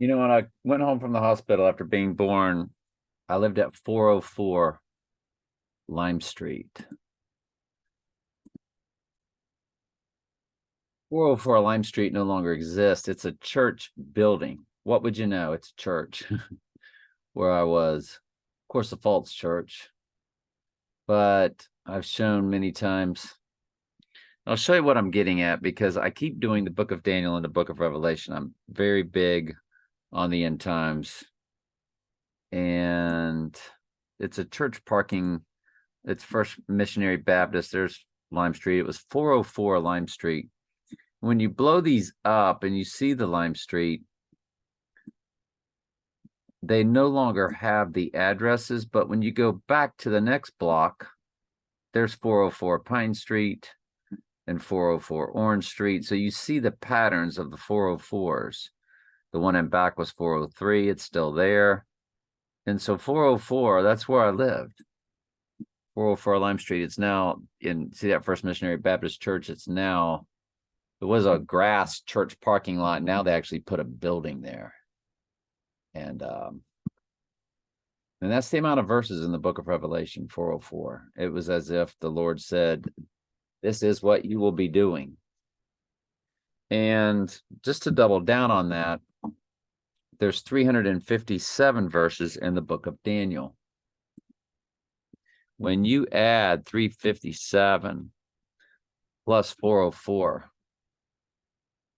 When I went home from the hospital after being born, I lived at 404 Lime Street. 404 Lime Street no longer exists. It's a church building. What would you know? It's a church where I was. Of course, a false church, but I've shown many times. I'll show you what I'm getting at because I keep doing the book of Daniel and the book of Revelation. I'm very big on the end times. And it's a church parking. It's First Missionary Baptist. There's Lime Street. It was 404 Lime Street. When you blow these up and you see the Lime Street, they no longer have the addresses, but when you go back to the next block, there's 404 Pine Street and 404 Orange Street. So you see the patterns of the 404s. The one in back was 403. It's still there. And so 404, that's where I lived. 404 Lime Street. It's now see that First Missionary Baptist Church. It was a grass church parking lot. Now they actually put a building there. And that's the amount of verses in the book of Revelation, 404. It was as if the Lord said, this is what you will be doing. And just to double down on that, there's 357 verses in the book of Daniel. When you add 357 plus 404,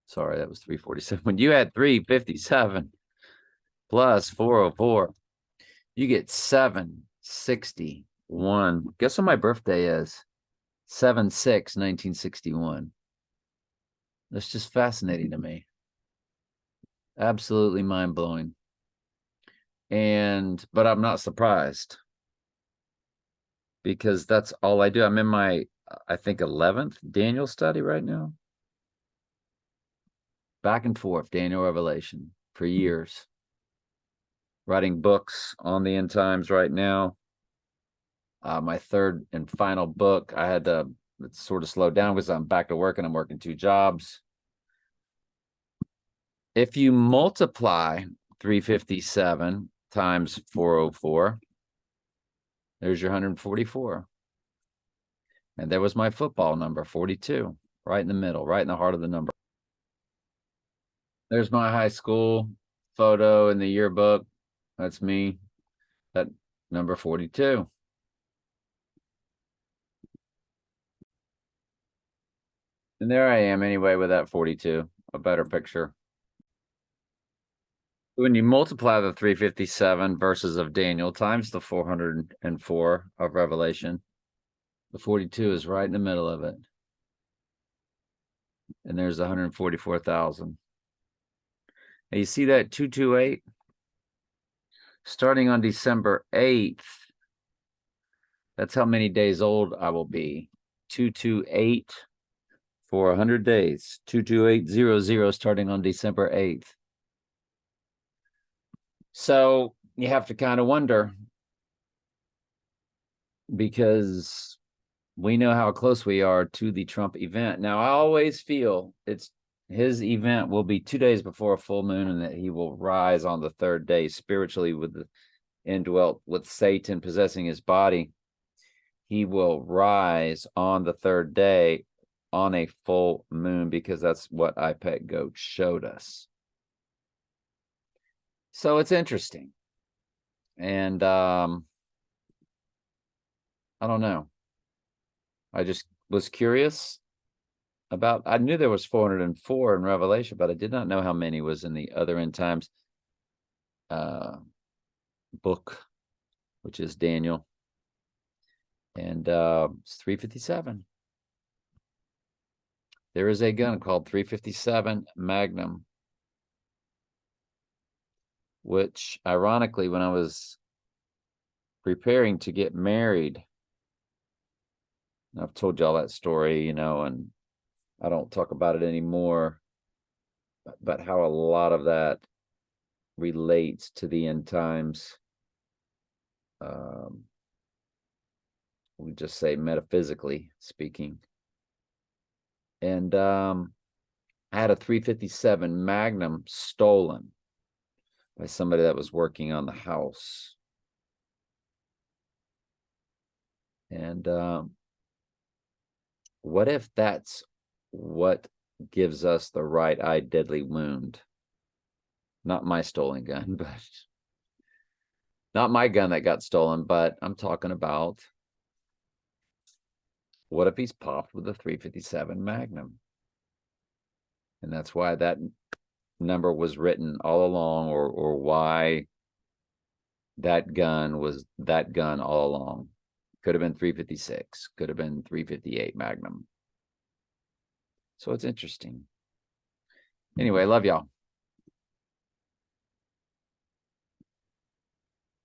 sorry, that was 347. When you add 357 plus 404, you get 761. Guess what my birthday is? 7/6/1961. That's just fascinating to me. Absolutely mind-blowing. But I'm not surprised because that's all I do. I'm in my, I think, 11th Daniel study right now. Back and forth, Daniel Revelation for years. Writing books on the end times right now. My third and final book, I had to sort of slow down because I'm back to work and I'm working 2 jobs. If you multiply 357 times 404, there's your 144. And there was my football number, 42, right in the middle, right in the heart of the number. There's my high school photo in the yearbook. That's me, that number 42. And there I am anyway with that 42, a better picture. When you multiply the 357 verses of Daniel times the 404 of Revelation, the 42 is right in the middle of it. And there's 144,000. And you see that 228? Starting on December 8th, that's how many days old I will be. 228 for 100 days. 22800 starting on December 8th. So you have to kind of wonder, because we know how close we are to the Trump event. Now, I always feel his event will be 2 days before a full moon, and that he will rise on the third day spiritually indwelt with Satan possessing his body. He will rise on the third day on a full moon, because that's what iPet Goat showed us. So it's interesting. And I don't know. I just was curious about, I knew there was 404 in Revelation, but I did not know how many was in the other end times book, which is Daniel. And it's 357. There is a gun called 357 Magnum, which ironically, when I was preparing to get married, I've told y'all that story, and I don't talk about it anymore, but how a lot of that relates to the end times. We just say metaphysically speaking. And I had a 357 Magnum stolen by somebody that was working on the house. And what if that's what gives us the right eye deadly wound? Not my stolen gun, but not my gun that got stolen, but I'm talking about what if he's popped with a 357 Magnum? And that's why that number was written all along, or why that gun was that gun all along. Could have been 356, could have been 358 Magnum. So it's interesting. Anyway, love y'all.